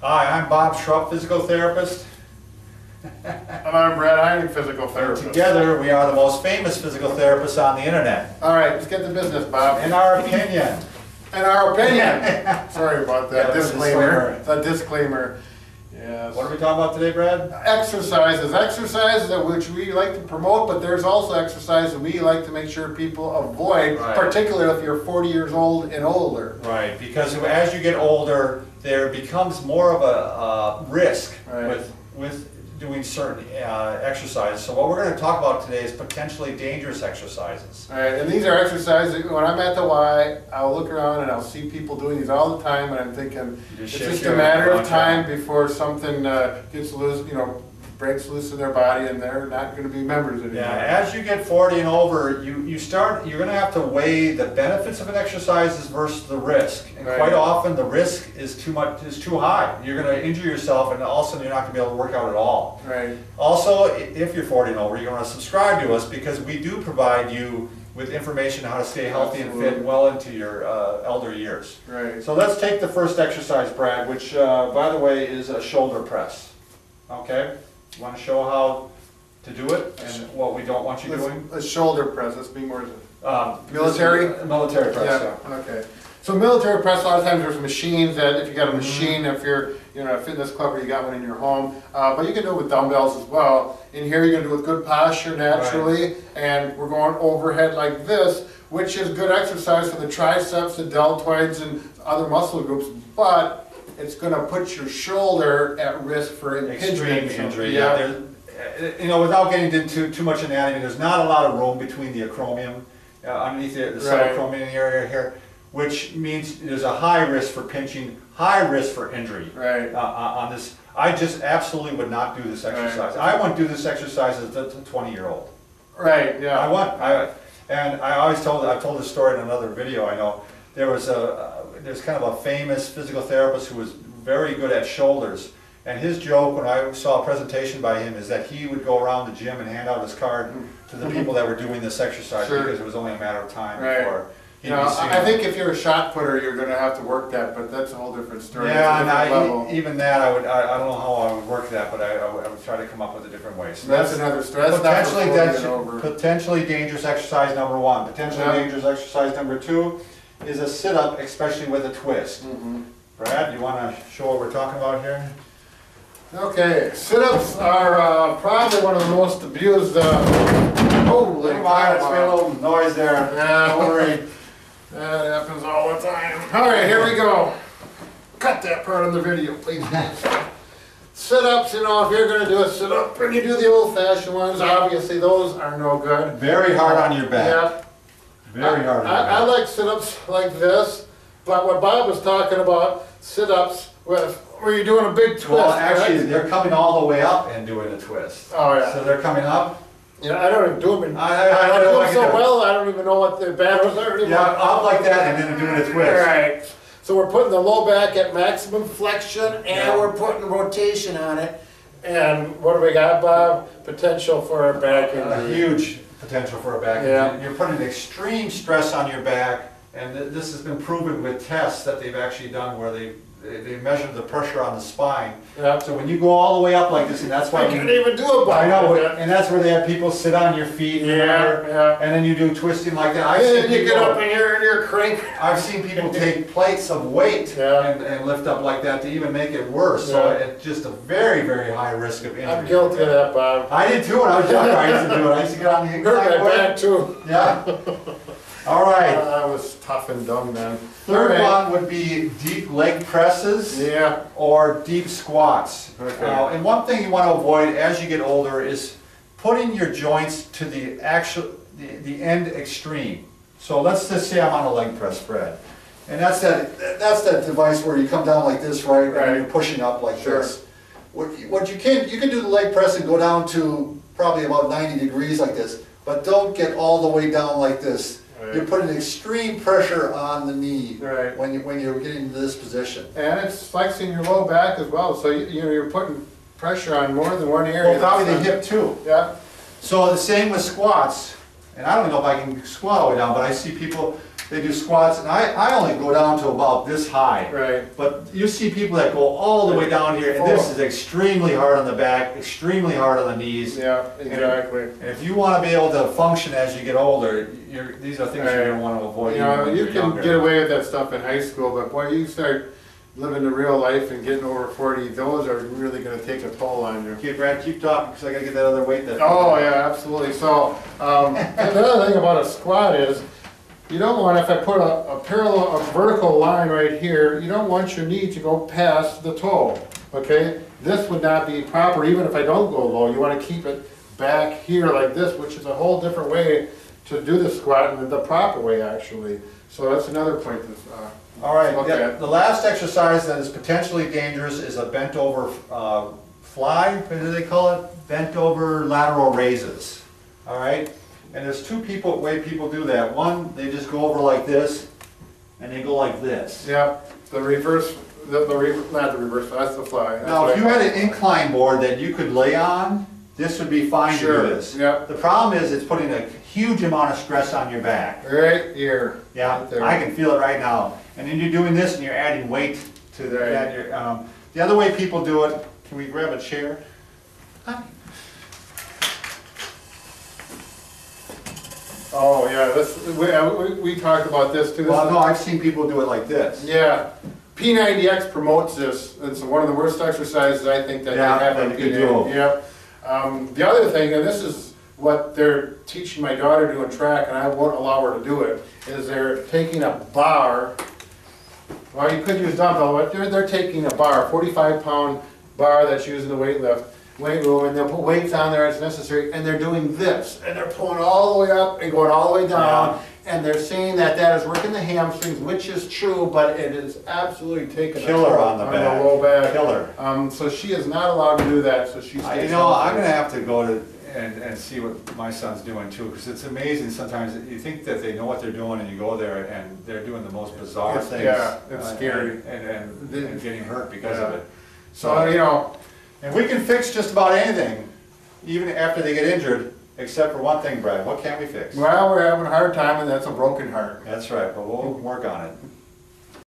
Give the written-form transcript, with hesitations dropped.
Hi, I'm Bob Schrupp, physical therapist. And I'm Brad Heining, physical therapist. Together, we are the most famous physical therapists on the internet. All right, let's get to business, Bob. In our opinion. In our opinion. Sorry about that. Yeah, disclaimer. The disclaimer. Yes. What are we talking about today, Brad? Exercises. Exercises which we like to promote, but there's also exercises we like to make sure people avoid, right. Particularly if you're 40 years old and older. Right, because as you get older, there becomes more of a risk right. with doing certain exercises. So what we're going to talk about today is potentially dangerous exercises. All right, and these are exercises, when I'm at the Y, I'll look around and I'll see people doing these all the time, and I'm thinking, it's just a matter of time before something gets loose, breaks loose in their body, and they're not going to be members anymore. Yeah, as you get 40 and over, you're going to have to weigh the benefits of an exercise versus the risk. And right. quite often the risk is too high. You're going to injure yourself, and all of a sudden you're not going to be able to work out at all. Right. Also, if you're 40 and over, you're going to subscribe to us because we do provide you with information on how to stay healthy Absolutely. and fit well into your elder years. Right. So let's take the first exercise, Brad, which by the way is a shoulder press. Okay? You want to show how to do it and what we don't want you doing? A shoulder press. Let's be more military? Military press, yeah. Okay. So military press, a lot of times there's machines that if you got a machine, if you're a fitness club or you got one in your home, but you can do it with dumbbells as well. In here you're going to do it with good posture naturally, right. And we're going overhead like this, which is good exercise for the triceps, the deltoids, and other muscle groups, but it's going to put your shoulder at risk for extreme injury. Yeah. Without getting into too much anatomy, there's not a lot of room between the acromion, underneath the right. subacromion area here, which means there's a high risk for pinching, high risk for injury. Right. On this, I just absolutely would not do this exercise. Right. I wouldn't do this exercise as a 20-year-old. Right. Yeah. I've told this story in another video. I know there's kind of a famous physical therapist who was very good at shoulders, and his joke when I saw a presentation by him is that he would go around the gym and hand out his card to the people that were doing this exercise sure. because it was only a matter of time right. before he'd be seen. I think if you're a shot putter, you're going to have to work that, but that's a whole different story. Yeah, and even that I don't know how I would work that, but I would try to come up with a different way. So that's another story. That's potentially dangerous exercise number one. Potentially dangerous exercise number two is a sit-up, especially with a twist. Mm-hmm. Brad, you want to show what we're talking about here? Okay, sit-ups are probably one of the most abused. Holy cow! It's made a little noise there. Yeah, don't worry. That happens all the time. All right, here we go. Cut that part of the video, please. Sit-ups, if you're going to do a sit-up and you do the old-fashioned ones, obviously those are no good. Very hard on your back. Yep. Very hard on your back. I like sit-ups like this, but what Bob was talking about, sit-ups where you're doing a big twist. Well, actually, right? They're coming all the way up and doing a twist. Oh, yeah. So they're coming up. I don't even do them. I do them so well, I don't even know what the battles are anymore. Yeah, up like that and then doing a twist. Right. So we're putting the low back at maximum flexion, and we're putting rotation on it. And what do we got, Bob? Potential for a back injury. A huge potential for a back injury. You're putting extreme stress on your back, and this has been proven with tests that they've actually done where they measure the pressure on the spine. Yep. So when you go all the way up like this, and that's why I can't even do it, Bob. I know, and that's where they have people sit on your feet, and then you do twisting like that. And you get up in here and you're crank. I've seen people take plates of weight and lift up like that to even make it worse. So it's just a very, very high risk of injury. I'm guilty of that, Bob. I did too when I was younger. I used to do it. I used to get on the hurt my back too. Yeah. All right. I was tough and dumb then. Third one would be deep leg presses or deep squats. Okay. And one thing you want to avoid as you get older is putting your joints to the end extreme. So let's just say I'm on a leg press spread. And that's that device where you come down like this, right? And you're pushing up like this. What you can do the leg press and go down to probably about 90 degrees like this, but don't get all the way down like this. Right. You're putting extreme pressure on the knee when you're getting into this position. And it's flexing your low back as well, so you're putting pressure on more than one area. Well, probably the hip too. Yeah. So the same with squats, and I don't know if I can squat all the way down, but I see people they do squats, and I only go down to about this high. Right. But you see people that go all the way down here, and this is extremely hard on the back, extremely hard on the knees. Yeah, exactly. And if you want to be able to function as you get older, these are things you're going to want to avoid. You know, when you you're can younger. get away with that stuff in high school, but boy, you start living the real life and getting over 40, those are really going to take a toll on you. Okay, Brad, keep talking, because I got to get that other weight that. Oh, yeah, absolutely. So, the other thing about a squat is, you don't want, if I put a vertical line right here, you don't want your knee to go past the toe, okay? This would not be proper, even if I don't go low. You want to keep it back here like this, which is a whole different way to do the squat, and the proper way, actually. So that's another point to All right, look at. the last exercise that is potentially dangerous is a bent over fly, what do they call it? Bent over lateral raises, all right? And there's two way people do that. One, they just go over like this, and they go like this. Yeah, the reverse, not the reverse, that's the fly. That's Now, what if you had an incline board that you could lay on, this would be fine Sure, to do this. yeah. The problem is it's putting a huge amount of stress on your back. Right here. Yeah, Right there. I can feel it right now. And then you're doing this and you're adding weight to the, Right. the other way people do it, can we grab a chair? Oh, yeah, this, we talked about this too. This Well, is- no, I've seen people do it like this. Yeah, P90X promotes this. It's one of the worst exercises I think that Yeah, they have that on you could P90. do. Yep. The other thing, and this is what they're teaching my daughter doing track, and I won't allow her to do it, is they're taking a bar. Well, you could use dumbbell, but they're taking a bar, 45-pound bar that's used in the weight room, and they'll put weights on there as necessary, and they're doing this, and they're pulling all the way up and going all the way down, and they're saying that that is working the hamstrings, which is true, but it is absolutely taking a Killer toll on the back. low back. Killer. So she is not allowed to do that, so she stays You know, I'm healthy. gonna have to go to and see what my son's doing too, because it's amazing sometimes. You think that they know what they're doing, and you go there and they're doing the most bizarre things. Yeah, it's scary. And getting hurt because of it. So, you know, And we can fix just about anything, even after they get injured, except for one thing, Brad. What can't we fix? well, we're having a hard time, and that's a broken heart. That's right, but we'll work on it.